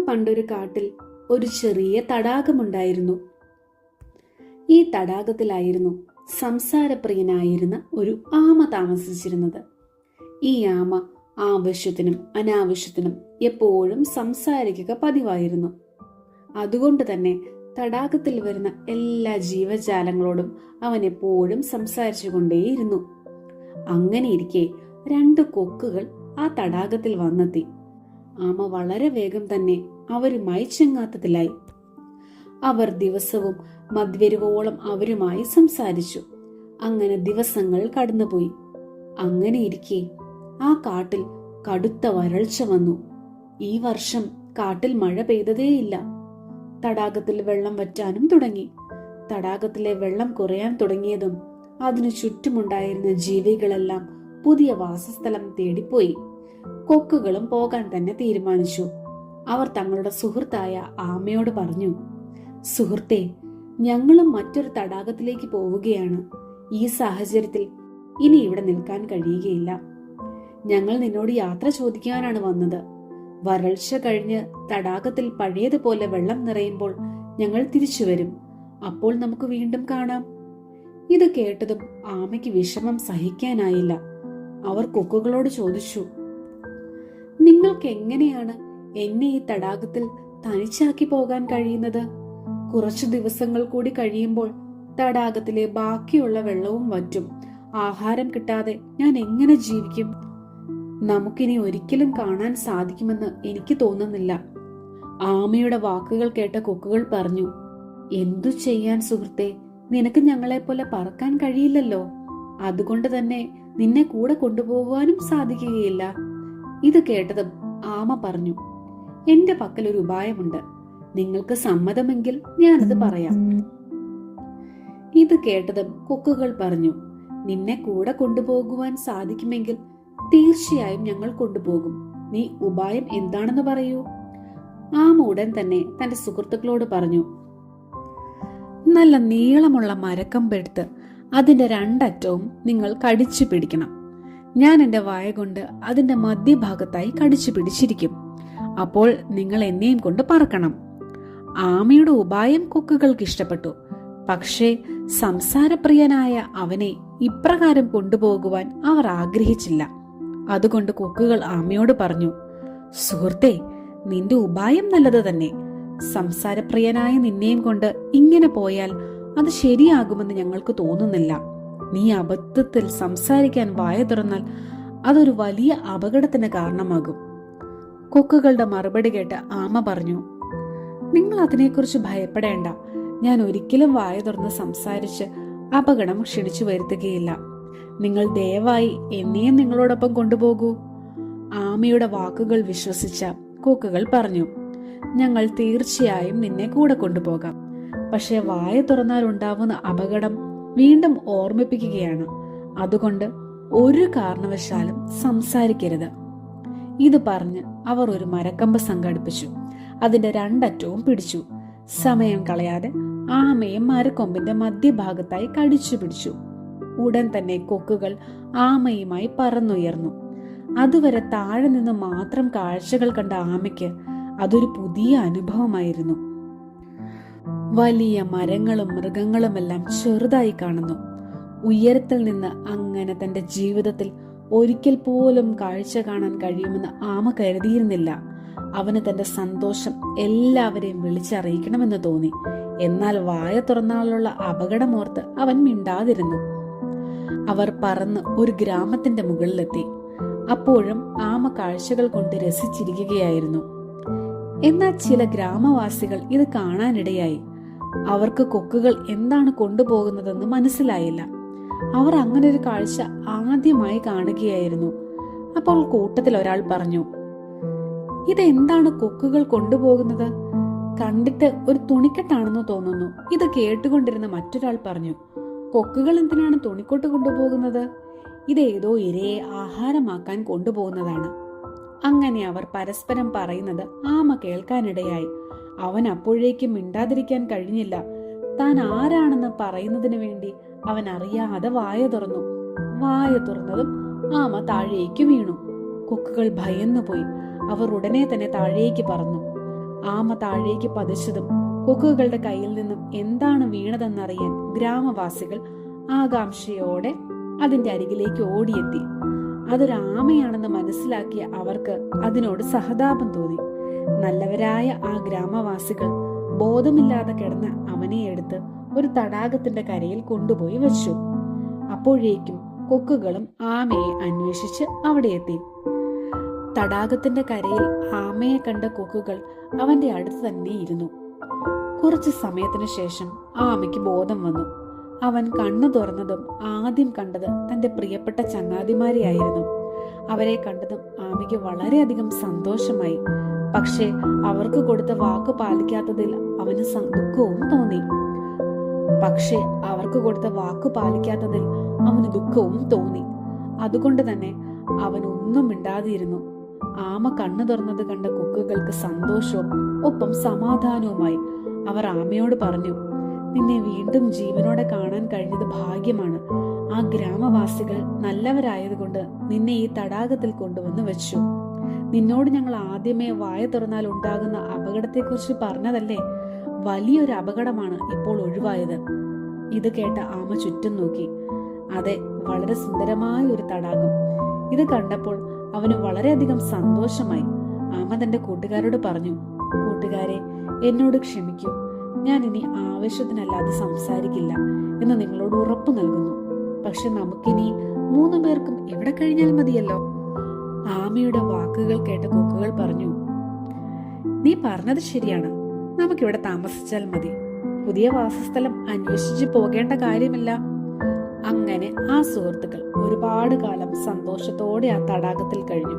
പണ്ടൊരു കാട്ടിൽ ഒരു ചെറിയ തടാകമുണ്ടായിരുന്നു. ഈ തടാകത്തിലായിരുന്നു സംസാരപ്രിയനായിരുന്ന ഒരു ആമ താമസിച്ചിരുന്നത്. ഈ ആമ ആവശ്യത്തിനും അനാവശ്യത്തിനും എപ്പോഴും സംസാരിക്കുക പതിവായിരുന്നു. അതുകൊണ്ട് തന്നെ തടാകത്തിൽ വരുന്ന എല്ലാ ജീവജാലങ്ങളോടും അവൻ എപ്പോഴും സംസാരിച്ചു കൊണ്ടേയിരുന്നു. അങ്ങനെയിരിക്കെ 2 കൊക്കുകൾ ആ തടാകത്തിൽ വന്നെത്തി. ആമ വളരെ വേഗം തന്നെ അവരുമായി ചെങ്ങാത്തത്തിലായി. അവർ ദിവസവും മധ്യവരുവോളം അവരുമായി സംസാരിച്ചു. അങ്ങനെ ദിവസങ്ങൾ കടന്നുപോയി. അങ്ങനെയിരിക്കെ ആ കാട്ടിൽ കടുത്ത വരൾച്ച വന്നു. ഈ വർഷം കാട്ടിൽ മഴ പെയ്തതേയില്ല. തടാകത്തിൽ വെള്ളം വറ്റാനും തുടങ്ങി. തടാകത്തിലെ വെള്ളം കുറയാൻ തുടങ്ങിയതും അതിനു ചുറ്റുമുണ്ടായിരുന്ന ജീവികളെല്ലാം പുതിയ വാസസ്ഥലം തേടിപ്പോയി. കൊക്കുകളും പോകാൻ തന്നെ തീരുമാനിച്ചു. അവർ തങ്ങളുടെ സുഹൃത്തായ ആമയോട് പറഞ്ഞു, സുഹൃത്തെ, ഞങ്ങളും മറ്റൊരു തടാകത്തിലേക്ക് പോവുകയാണ്. ഈ സാഹചര്യത്തിൽ ഇനി ഇവിടെ നിൽക്കാൻ കഴിയുകയില്ല. ഞങ്ങൾ നിന്നോട് യാത്ര ചോദിക്കാനാണ് വന്നത്. വരൾച്ച കഴിഞ്ഞ് തടാകത്തിൽ പഴയതുപോലെ വെള്ളം നിറയുമ്പോൾ ഞങ്ങൾ തിരിച്ചു വരും. അപ്പോൾ നമുക്ക് വീണ്ടും കാണാം. ഇത് കേട്ടതും ആമയ്ക്ക് വിഷമം സഹിക്കാനായില്ല. അവർ കൊക്കുകളോട് ചോദിച്ചു, നിങ്ങൾക്ക് എങ്ങനെയാണ് എന്നെ ഈ തടാകത്തിൽ തനിച്ചാക്കി പോകാൻ കഴിയുന്നത്? കുറച്ചു ദിവസങ്ങൾ കൂടി കഴിയുമ്പോൾ തടാകത്തിലെ ബാക്കിയുള്ള വെള്ളവും വറ്റും. ആഹാരം കിട്ടാതെ ഞാൻ എങ്ങനെ ജീവിക്കും? നമുക്കിനി ഒരിക്കലും കാണാൻ സാധിക്കുമെന്ന് എനിക്ക് തോന്നുന്നില്ല. ആമയുടെ വാക്കുകൾ കേട്ട കൊക്കുകൾ പറഞ്ഞു, എന്തു ചെയ്യാൻ സുഹൃത്തെ, നിനക്ക് ഞങ്ങളെപ്പോലെ പറക്കാൻ കഴിയില്ലല്ലോ. അതുകൊണ്ട് തന്നെ നിന്നെ കൂടെ കൊണ്ടുപോകാനും സാധിക്കുകയില്ല. ഇത് കേട്ടതും ആമ പറഞ്ഞു, എന്റെ പക്കൽ ഒരു ഉപായമുണ്ട്. നിങ്ങൾക്ക് സമ്മതമെങ്കിൽ ഞാനത് പറയാം. ഇത് കേട്ടതും കൊക്കുകൾ പറഞ്ഞു, നിന്നെ കൂടെ കൊണ്ടുപോകുവാൻ സാധിക്കുമെങ്കിൽ തീർച്ചയായും ഞങ്ങൾ കൊണ്ടുപോകും. നീ ഉപായം എന്താണെന്ന് പറയൂ. ആമ ഉടൻ തന്നെ തന്റെ സുഹൃത്തുക്കളോട് പറഞ്ഞു, നല്ല നീളമുള്ള മരക്കമ്പെടുത്ത് അതിന്റെ 2 അറ്റവും നിങ്ങൾ കടിച്ചു പിടിക്കണം. ഞാൻ എന്റെ വായ കൊണ്ട് അതിന്റെ മധ്യഭാഗത്തായി കടിച്ചു പിടിച്ചിരിക്കും. അപ്പോൾ നിങ്ങൾ എന്നെയും കൊണ്ട് പറക്കണം. ആമയുടെ ഉപായം കൊക്കുകൾക്ക് ഇഷ്ടപ്പെട്ടു. പക്ഷേ സംസാരപ്രിയനായ അവനെ ഇപ്രകാരം കൊണ്ടുപോകുവാൻ അവർ ആഗ്രഹിച്ചില്ല. അതുകൊണ്ട് കൊക്കുകൾ ആമയോട് പറഞ്ഞു, സുഹൃത്തെ, നിന്റെ ഉപായം നല്ലത് തന്നെ. സംസാരപ്രിയനായ നിന്നെയും കൊണ്ട് ഇങ്ങനെ പോയാൽ അത് ശരിയാകുമെന്ന് ഞങ്ങൾക്ക് തോന്നുന്നില്ല. നീ അബദ്ധത്തിൽ സംസാരിക്കാൻ വായ തുറന്നാൽ അതൊരു വലിയ അപകടത്തിന് കാരണമാകും. കൊക്കുകളുടെ മറുപടി കേട്ട് ആമ പറഞ്ഞു, നിങ്ങൾ അതിനെക്കുറിച്ച് ഭയപ്പെടേണ്ട. ഞാൻ ഒരിക്കലും വായ തുറന്ന് സംസാരിച്ച് അപകടം ക്ഷണിച്ചു വരുത്തുകയില്ല. നിങ്ങൾ ദയവായി എന്നെയും നിങ്ങളോടൊപ്പം കൊണ്ടുപോകൂ. ആമയുടെ വാക്കുകൾ വിശ്വസിച്ച കൊക്കുകൾ പറഞ്ഞു, ഞങ്ങൾ തീർച്ചയായും നിന്നെ കൂടെ കൊണ്ടുപോകാം. പക്ഷെ വായ തുറന്നാൽ ഉണ്ടാവുന്ന അപകടം വീണ്ടും ഓർമ്മിപ്പിക്കുകയാണ്. അതുകൊണ്ട് ഒരു കാരണവശാലും സംസാരിക്കരുത്. ഇത് പറഞ്ഞ് അവർ ഒരു മരക്കമ്പ് സംഘടിപ്പിച്ചു. അതിന്റെ 2 അറ്റവും പിടിച്ചു. സമയം കളയാതെ ആമയെ മരക്കൊമ്പിന്റെ മധ്യഭാഗത്തായി കടിച്ചു പിടിച്ചു. ഉടൻ തന്നെ കൊക്കുകൾ ആമയുമായി പറന്നുയർന്നു. അതുവരെ താഴെ നിന്ന് മാത്രം കാഴ്ചകൾ കണ്ട ആമയ്ക്ക് അതൊരു പുതിയ അനുഭവമായിരുന്നു. വലിയ മരങ്ങളും മൃഗങ്ങളുമെല്ലാം ചെറുതായി കാണുന്നു. ഉയരത്തിൽ നിന്ന് അങ്ങനെ തന്റെ ജീവിതത്തിൽ ഒരിക്കൽ പോലും കാഴ്ച കാണാൻ കഴിയുമെന്ന് ആമ കരുതിയിരുന്നില്ല. അവന് തന്റെ സന്തോഷം എല്ലാവരെയും വിളിച്ചറിയിക്കണമെന്ന് തോന്നി. എന്നാൽ വായ തുറന്നാലുള്ള അപകടമോർത്ത് അവൻ മിണ്ടാതിരുന്നു. അവർ പറന്ന് ഒരു ഗ്രാമത്തിന്റെ മുകളിലെത്തി. അപ്പോഴും ആമ കാഴ്ചകൾ കൊണ്ട് രസിച്ചിരിക്കുകയായിരുന്നു. എന്നാൽ ചില ഗ്രാമവാസികൾ ഇത് കാണാനിടയായി. അവർക്ക് കൊക്കുകൾ എന്താണ് കൊണ്ടുപോകുന്നതെന്ന് മനസ്സിലായില്ല. അവർ അങ്ങനെ ഒരു കാഴ്ച ആദ്യമായി കാണുകയായിരുന്നു. അപ്പോൾ കൂട്ടത്തിൽ ഒരാൾ പറഞ്ഞു, ഇതെന്താണ് കൊക്കുകൾ കൊണ്ടുപോകുന്നത്? കണ്ടിട്ട് ഒരു തുണിക്കെട്ടാണെന്ന് തോന്നുന്നു. ഇത് കേട്ടുകൊണ്ടിരുന്ന മറ്റൊരാൾ പറഞ്ഞു, കൊക്കുകൾ എന്തിനാണ് തുണിക്കൊട്ട് കൊണ്ടുപോകുന്നത്? ഇതേതോ ഇരയെ ആഹാരമാക്കാൻ കൊണ്ടുപോകുന്നതാണ്. അങ്ങനെ അവർ പരസ്പരം പറയുന്നത് ആമ കേൾക്കാനിടയായി. അവൻ അപ്പോഴേക്കും മിണ്ടാതിരിക്കാൻ കഴിഞ്ഞില്ല. താൻ ആരാണെന്ന് പറയുന്നതിന് വേണ്ടി അവൻ അറിയാതെ വായ തുറന്നു. വായ തുറന്നതും ആമ താഴേക്ക് വീണു. കൊക്കുകൾ ഭയന്നുപോയി. അവർ ഉടനെ തന്നെ താഴേക്ക് പറന്നു. ആമ താഴേക്ക് പതിച്ചതും കൊക്കുകളുടെ കയ്യിൽ നിന്നും എന്താണ് വീണതെന്നറിയാൻ ഗ്രാമവാസികൾ ആകാംക്ഷയോടെ അതിന്റെ അരികിലേക്ക് ഓടിയെത്തി. അതൊരാമയാണെന്ന് മനസ്സിലാക്കിയ അവർക്ക് അതിനോട് സഹതാപം തോന്നി. നല്ലവരായ ആ ഗ്രാമവാസികൾ ബോധമില്ലാതെ കിടന്ന അവനെ എടുത്ത് ഒരു തടാകത്തിന്റെ കരയിൽ കൊണ്ടുപോയി വെച്ചു. അപ്പോഴേക്കും കൊക്കുകളും ആമയെ അന്വേഷിച്ച് അവിടെ എത്തി. തടാകത്തിന്റെ കരയിൽ ആമയെ കണ്ട കൊക്കുകൾ അവന്റെ അടുത്ത് തന്നെ ഇരുന്നു. കുറച്ചു സമയത്തിനു ശേഷം ആമയ്ക്ക് ബോധം വന്നു. അവൻ കണ്ണു തുറന്നതും ആദ്യം കണ്ടത് തന്റെ പ്രിയപ്പെട്ട ചങ്ങാതിമാരെയായിരുന്നു. അവരെ കണ്ടതും ആമയ്ക്ക് വളരെയധികം സന്തോഷമായി. പക്ഷേ അവർക്ക് കൊടുത്ത വാക്ക് പാലിക്കാത്തതിൽ അവന് ദുഃഖവും തോന്നി. അതുകൊണ്ട് തന്നെ അവൻ ഒന്നും മിണ്ടാതിരുന്നു. ആമ കണ്ണു തുറന്നത് കണ്ട കൊക്കുകൾക്ക് സന്തോഷവും ഒപ്പം സമാധാനവുമായി. അവർ ആമയോട് പറഞ്ഞു, നിന്നെ വീണ്ടും ജീവനോടെ കാണാൻ കഴിഞ്ഞത് ഭാഗ്യമാണ്. ആ ഗ്രാമവാസികൾ നല്ലവരായതുകൊണ്ട് നിന്നെ ഈ തടാകത്തിൽ കൊണ്ടുവന്ന് വെച്ചു. നിന്നോട് ഞങ്ങൾ ആദ്യമേ വായ തുറന്നാൽ ഉണ്ടാകുന്ന അപകടത്തെക്കുറിച്ച് പറഞ്ഞതല്ലേ? വലിയൊരു അപകടമാണ് ഇപ്പോൾ ഒഴിവായത്. ഇത് കേട്ട ആമ ചുറ്റും നോക്കി. അതെ, വളരെ സുന്ദരമായ ഒരു തടാകം. ഇത് കണ്ടപ്പോൾ അവന് വളരെയധികം സന്തോഷമായി. ആമ തന്റെ കൂട്ടുകാരോട് പറഞ്ഞു, കൂട്ടുകാരെ, എന്നോട് ക്ഷമിക്കൂ. ഞാൻ ഇനി ആവശ്യത്തിനല്ലാതെ സംസാരിക്കില്ല എന്ന് നിങ്ങളോട് ഉറപ്പു നൽകുന്നു. പക്ഷെ നമുക്കിനി 3 പേർക്കും എവിടെ കഴിഞ്ഞാൽ മതിയല്ലോ. ആമയുടെ വാക്കുകൾ കേട്ട കൊക്കുകൾ പറഞ്ഞു, നീ പറഞ്ഞത് ശരിയാണ്. നമുക്കിവിടെ താമസിച്ചാൽ മതി. പുതിയ വാസസ്ഥലം അന്വേഷിച്ച് പോകേണ്ട കാര്യമില്ല. അങ്ങനെ ആ സുഹൃത്തുക്കൾ ഒരുപാട് കാലം സന്തോഷത്തോടെ ആ തടാകത്തിൽ കഴിഞ്ഞു.